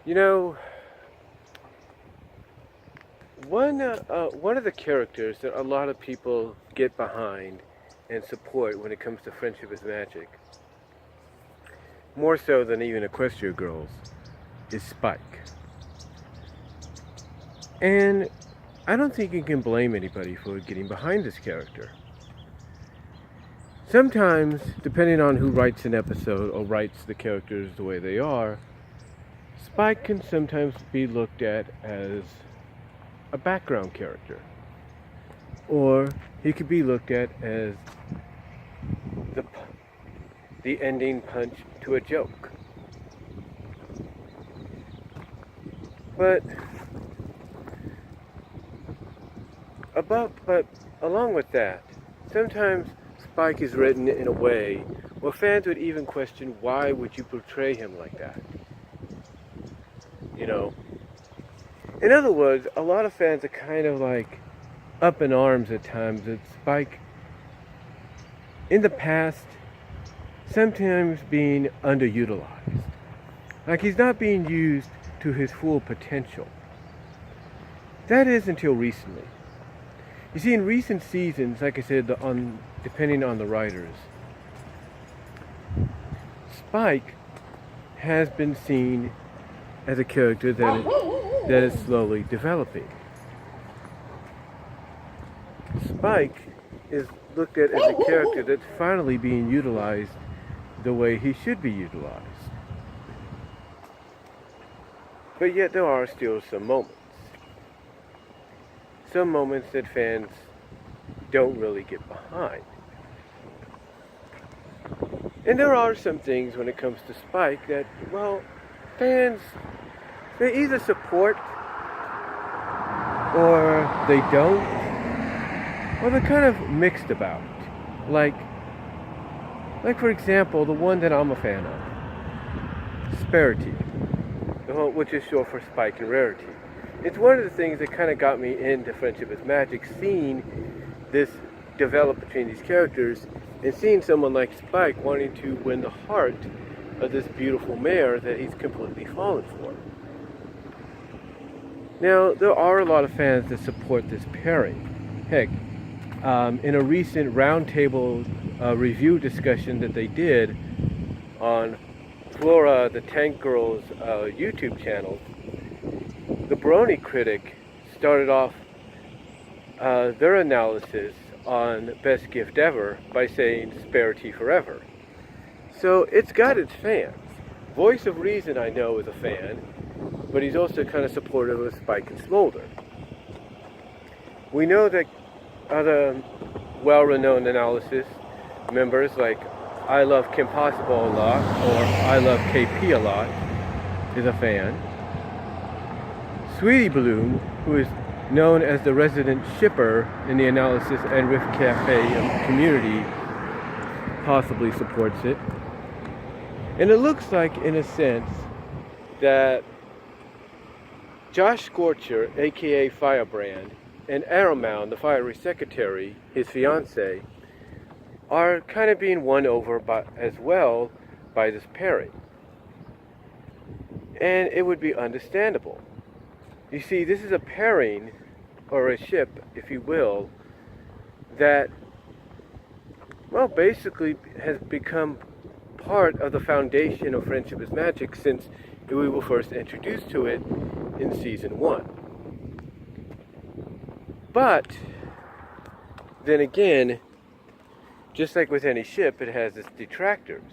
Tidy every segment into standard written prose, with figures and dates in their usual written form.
You know, one of the characters that a lot of people get behind and support when it comes to Friendship is Magic, more so than even Equestria Girls, is Spike. And I don't think you can blame anybody for getting behind this character. Sometimes, depending on who writes an episode or writes the characters the way they are, Spike can sometimes be looked at as a background character. Or he could be looked at as the, the ending punch to a joke. But along with that, sometimes Spike is written in a way where fans would even question, why would you portray him like that? You know? In other words, a lot of fans are kind of like up in arms at times that Spike, in the past, sometimes being underutilized. Like he's not being used to his full potential. That is until recently. You see, in recent seasons, like I said, depending on the writers, Spike has been seen as a character that is slowly developing. Spike is looked at as a character that's finally being utilized the way he should be utilized. But yet there are still some moments. Some moments that fans don't really get behind. And there are some things when it comes to Spike that, well, fans, they either support or they don't, or they're kind of mixed about it. Like for example, the one that I'm a fan of, Disparity, which is short for Spike and Rarity. It's one of the things that kind of got me into Friendship is Magic, seeing this develop between these characters and seeing someone like Spike wanting to win the heart of this beautiful mare that he's completely fallen for. Now, there are a lot of fans that support this pairing. Heck, in a recent roundtable review discussion that they did on Flora the Tank Girl's YouTube channel, the Brony critic started off their analysis on Best Gift Ever by saying Disparity forever. So it's got its fans. Voice of Reason, I know, is a fan, but he's also kind of supportive of Spike and Smolder. We know that other well-renowned analysis members like I Love Kim Possible a lot, or I Love KP a lot, is a fan. Sweetie Bloom, who is known as the resident shipper in the analysis and Riff Cafe community, possibly supports it. And it looks like, in a sense, that Josh Scorcher, aka Firebrand, and Aromound, the fiery secretary, his fiancée, are kind of being won over as well by this pairing. And it would be understandable. You see, this is a pairing, or a ship, if you will, that, well, basically has become part of the foundation of Friendship is Magic since we were first introduced to it in Season 1. But, then again, just like with any ship, it has its detractors.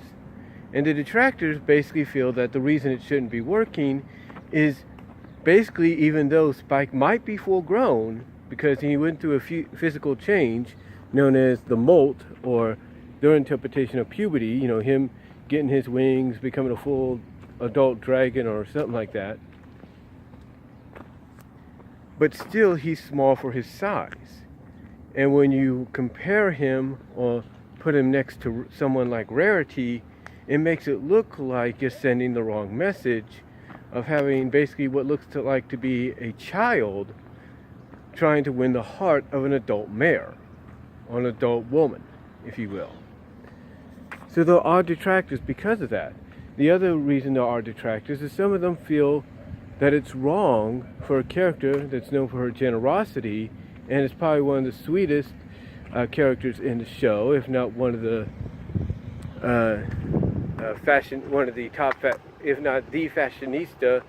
And the detractors basically feel that the reason it shouldn't be working is basically, even though Spike might be full grown, because he went through a physical change known as the molt, or their interpretation of puberty, you know, him getting his wings, becoming a full adult dragon or something like that. But still, he's small for his size. And when you compare him or put him next to someone like Rarity, it makes it look like you're sending the wrong message of having basically what looks like to be a child trying to win the heart of an adult mare, or an adult woman, if you will. So there are detractors because of that. The other reason there are detractors is some of them feel that it's wrong for a character that's known for her generosity, and it's probably one of the sweetest characters in the show, if not one of the one of the top, if not the fashionista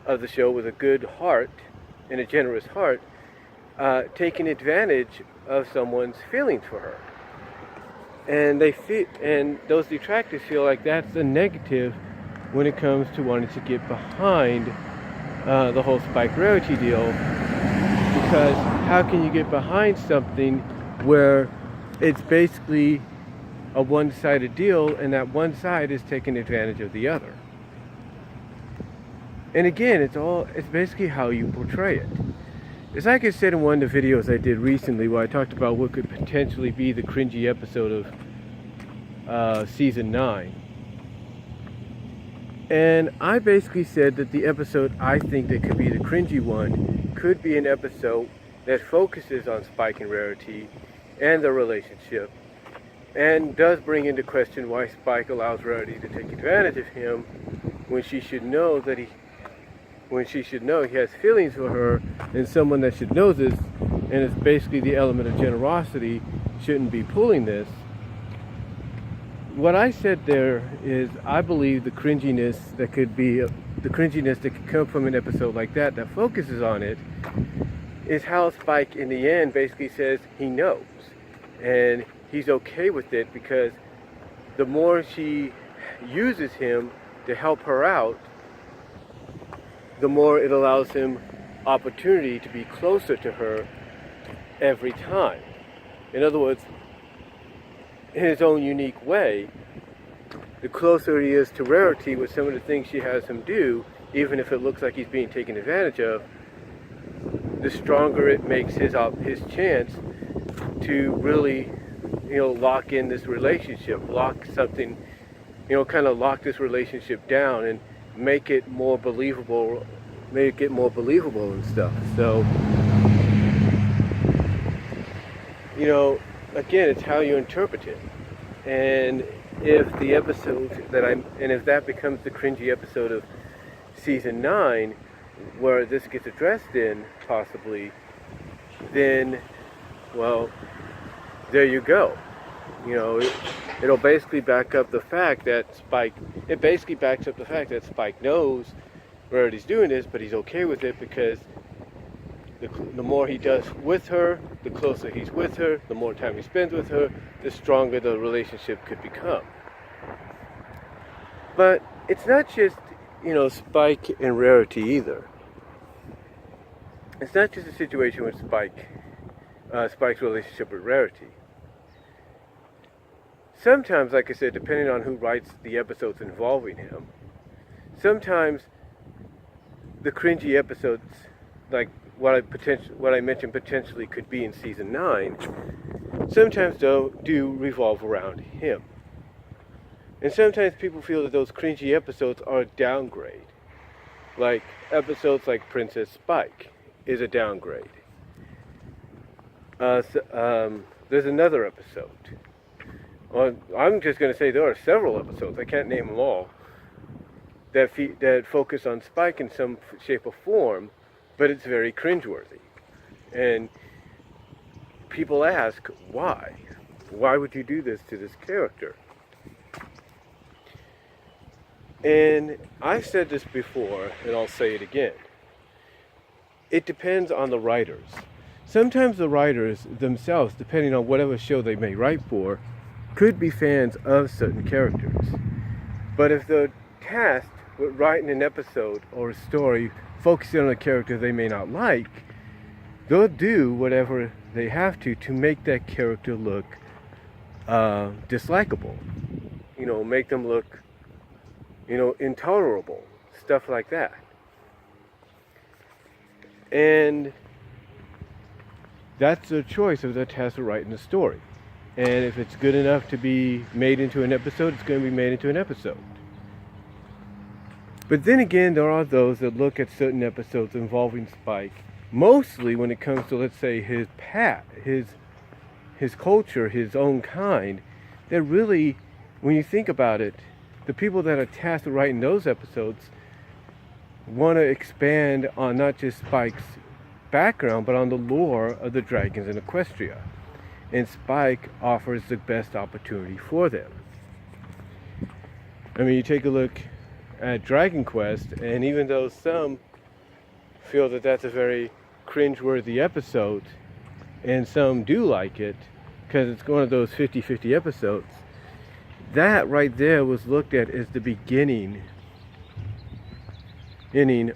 of the show, with a good heart and a generous heart, taking advantage of someone's feelings for her. And those detractors feel like that's a negative when it comes to wanting to get behind the whole Spike Rarity deal, because how can you get behind something where it's basically a one-sided deal, and that one side is taking advantage of the other? And again, it's basically how you portray it. It's like I said in one of the videos I did recently, where I talked about what could potentially be the cringy episode of season 9. And I basically said that the episode I think that could be the cringy one could be an episode that focuses on Spike and Rarity and their relationship, and does bring into question why Spike allows Rarity to take advantage of him when she should know he has feelings for her, and someone that should know this, and it's basically the element of generosity, shouldn't be pulling this. What I said there is, I believe the cringiness that could come from an episode like that focuses on it, is how Spike in the end basically says he knows, and he's okay with it, because the more she uses him to help her out, the more it allows him opportunity to be closer to her every time. In other words, in his own unique way, the closer he is to Rarity with some of the things she has him do, even if it looks like he's being taken advantage of, the stronger it makes his chance to really, lock in this relationship, lock this relationship down and make it more believable and stuff. So, again, it's how you interpret it. And if that becomes the cringy episode of season 9, where this gets addressed in, possibly, then, well, there you go. It'll basically back up the fact that Spike knows Rarity's doing this, but he's okay with it, because the more he does with her, the closer he's with her, the more time he spends with her, the stronger the relationship could become. But it's not just, Spike and Rarity either. It's not just a situation with Spike's relationship with Rarity. Sometimes, like I said, depending on who writes the episodes involving him, sometimes the cringy episodes, like what I mentioned potentially could be in season 9, sometimes do revolve around him. And sometimes people feel that those cringy episodes are a downgrade. Like episodes like Princess Spike is a downgrade. There's another episode. I'm just going to say there are several episodes, I can't name them all, that focus on Spike in some shape or form, but it's very cringeworthy. And people ask, why? Why would you do this to this character? And I've said this before, and I'll say it again. It depends on the writers. Sometimes the writers themselves, depending on whatever show they may write for, could be fans of certain characters. But if they're tasked with writing an episode or a story focusing on a character they may not like, they'll do whatever they have to make that character look dislikable. Make them look, intolerable. Stuff like that. And that's their choice if they're tasked with writing the story. And if it's good enough to be made into an episode, it's going to be made into an episode. But then again, there are those that look at certain episodes involving Spike, mostly when it comes to, let's say, his culture, his own kind, that really, when you think about it, the people that are tasked with writing those episodes want to expand on not just Spike's background, but on the lore of the dragons in Equestria. And Spike offers the best opportunity for them. I mean, you take a look at Dragon Quest, and even though some feel that that's a very cringeworthy episode, and some do like it, because it's one of those 50-50 episodes, that right there was looked at as the beginning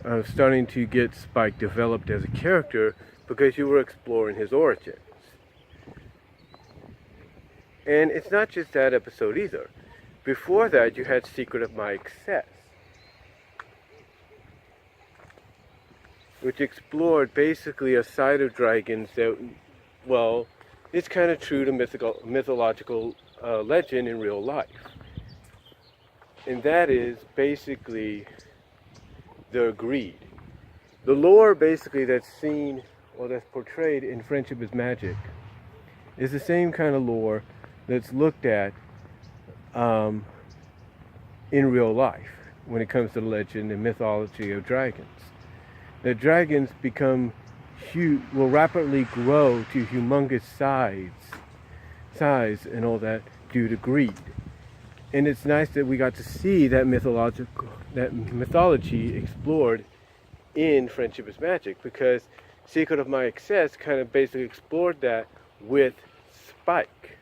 of starting to get Spike developed as a character, because you were exploring his origins. And it's not just that episode either. Before that, you had Secret of My Excess, which explored basically a side of dragons that, well, it's kind of true to mythological legend in real life. And that is basically their greed. The lore basically that's seen, or that's portrayed in Friendship is Magic, is the same kind of lore that's looked at in real life when it comes to the legend and mythology of dragons. The dragons become huge, will rapidly grow to humongous size and all that due to greed. And it's nice that we got to see that mythology explored in Friendship is Magic, because Secret of My Excess kind of basically explored that with Spike.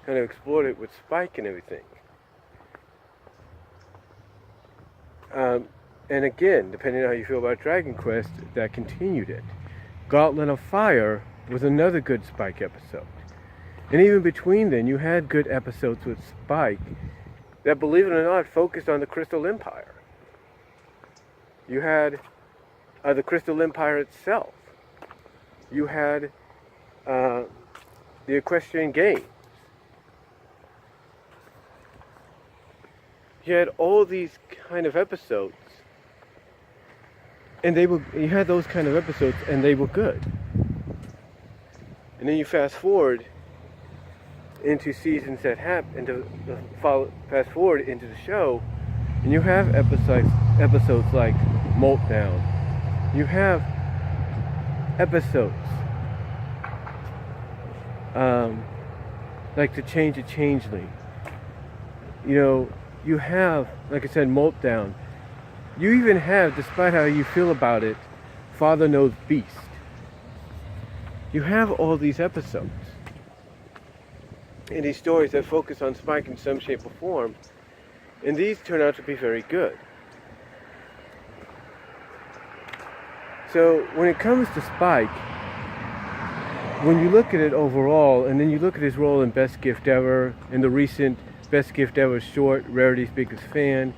Kind of explored it with Spike and everything. And again, depending on how you feel about Dragon Quest, that continued it. Gauntlet of Fire was another good Spike episode. And even between then, you had good episodes with Spike that, believe it or not, focused on the Crystal Empire. You had the Crystal Empire itself. You had the Equestrian Games. You had all these kind of episodes, and you had those kind of episodes, and they were good. And then you fast forward into seasons that happen, fast forward into the show, and you have episodes like Meltdown. You have episodes like To Change a Changeling. You know, you have, like I said, Meltdown. You even have, despite how you feel about it, Father Knows Beast. You have all these episodes and these stories that focus on Spike in some shape or form, and these turn out to be very good. So when it comes to Spike, when you look at it overall, and then you look at his role in Best Gift Ever, in the recent Best Gift Ever short, Rarity's Biggest Fan,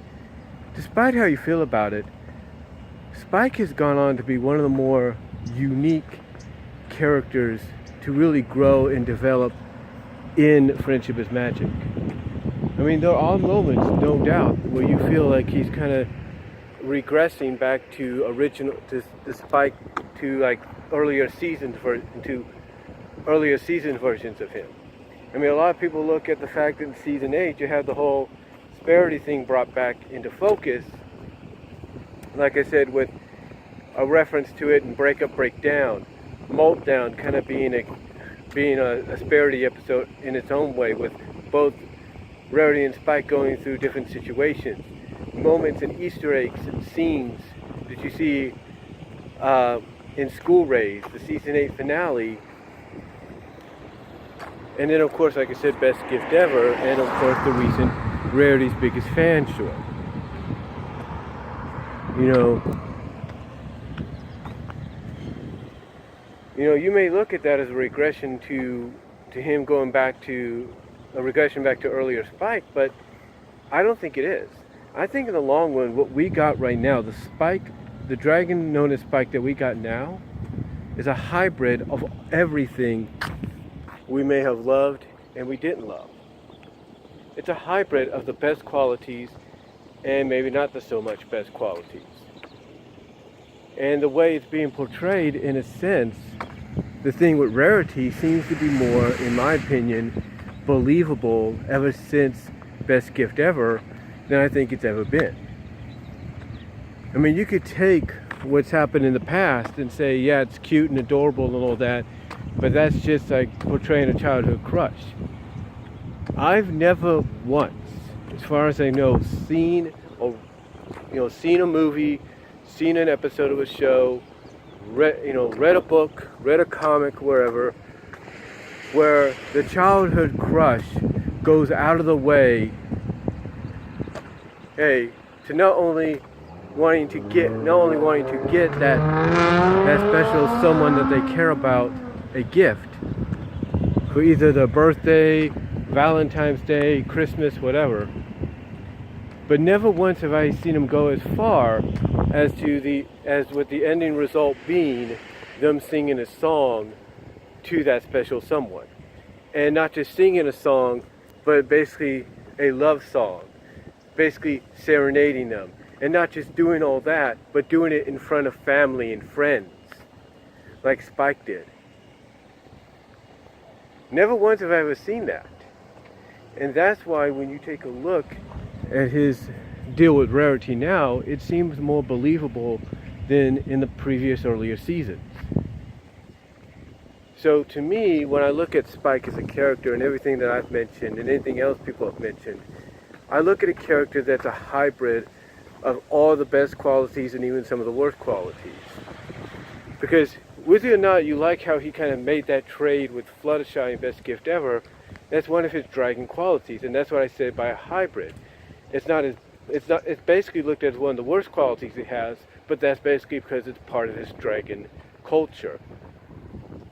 despite how you feel about it, Spike has gone on to be one of the more unique characters to really grow and develop in Friendship is Magic. I mean, there are moments, no doubt, where you feel like he's kind of regressing back to Spike, to like earlier season versions of him. I mean, a lot of people look at the fact that in season 8 you have the whole Disparity thing brought back into focus, like I said, with a reference to it in Break Up, Break Down, Meltdown kind of being a Disparity episode in its own way, with both Rarity and Spike going through different situations, moments and Easter eggs and scenes that you see in School Raise, the season 8 finale, and then of course, like I said, Best Gift Ever, and of course the recent Rarity's Biggest Fan short. You may look at that as a regression to him going back to a regression back to earlier Spike, but I don't think it is. I think in the long run, what we got right now, the dragon known as Spike that we got now, is a hybrid of everything we may have loved and we didn't love. It's a hybrid of the best qualities and maybe not the so much best qualities. And the way it's being portrayed, in a sense, the thing with Rarity seems to be more, in my opinion, believable ever since Best Gift Ever, than I think it's ever been. I mean, you could take what's happened in the past and say, yeah, it's cute and adorable and all that, but that's just like portraying a childhood crush. I've never once, as far as I know, seen a movie, seen an episode of a show, read a book, read a comic, wherever, where the childhood crush goes out of the way, to not only wanting to get that special someone that they care about a gift for either their birthday, Valentine's Day, Christmas, whatever. But never once have I seen them go as far as with the ending result being them singing a song to that special someone. And not just singing a song, but basically a love song. Basically serenading them. And not just doing all that, but doing it in front of family and friends. Like Spike did. Never once have I ever seen that. And that's why when you take a look at his deal with Rarity now, it seems more believable than in the previous earlier seasons. So to me, when I look at Spike as a character and everything that I've mentioned and anything else people have mentioned, I look at a character that's a hybrid of all the best qualities and even some of the worst qualities. Because whether or not you like how he kind of made that trade with Fluttershy and Best Gift Ever, that's one of his dragon qualities, and that's what I said by a hybrid. It's basically looked at as one of the worst qualities he has, but that's basically because it's part of his dragon culture.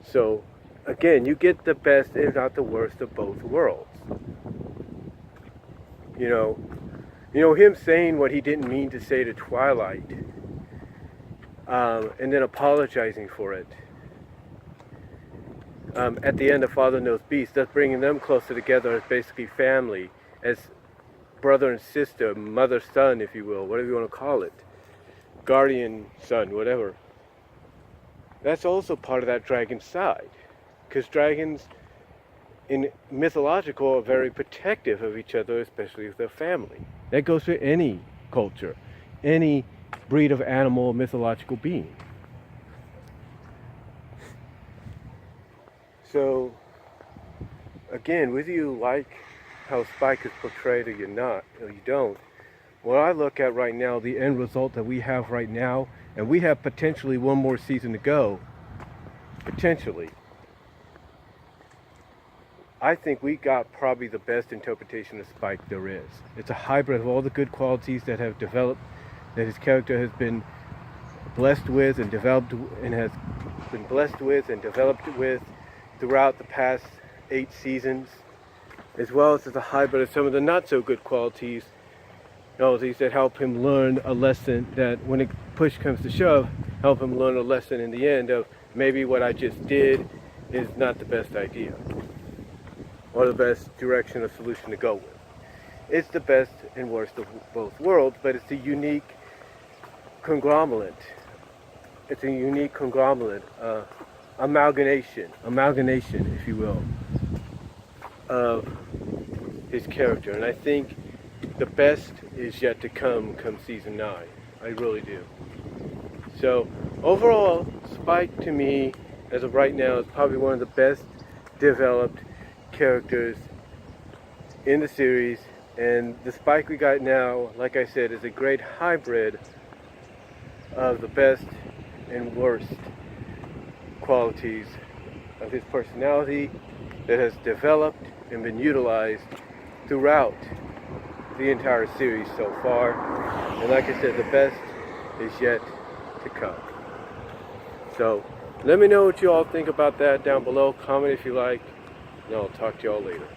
So, again, you get the best, if not the worst, of both worlds. You know, him saying what he didn't mean to say to Twilight, and then apologizing for it. At the end of Father Knows Beast, that's bringing them closer together as basically family, as brother and sister, mother, son, if you will, whatever you want to call it. Guardian, son, whatever. That's also part of that dragon side. Because dragons, in mythological, are very protective of each other, especially with their family. That goes for any culture, any breed of animal or mythological being. So, again, whether you like how Spike is portrayed or you don't, what I look at right now, the end result that we have right now, and we have potentially one more season to go, potentially, I think we got probably the best interpretation of Spike there is. It's a hybrid of all the good qualities that have developed, that his character has been blessed with and developed with throughout the past 8 seasons, as well as a hybrid of some of the not so good qualities that help him learn a lesson, that when it push comes to shove, help him learn a lesson in the end of maybe what I just did is not the best idea or the best direction or solution to go with. It's the best and worst of both worlds, but it's a unique conglomerate. It's a unique conglomerate, amalgamation, if you will, of his character. And I think the best is yet to come season 9. I really do. So overall, Spike to me, as of right now, is probably one of the best developed characters in the series. And the Spike we got now, like I said, is a great hybrid of the best and worst qualities of his personality that has developed and been utilized throughout the entire series so far. And like I said, the best is yet to come. So let me know what you all think about that down below. Comment if you like, and I'll talk to you all later.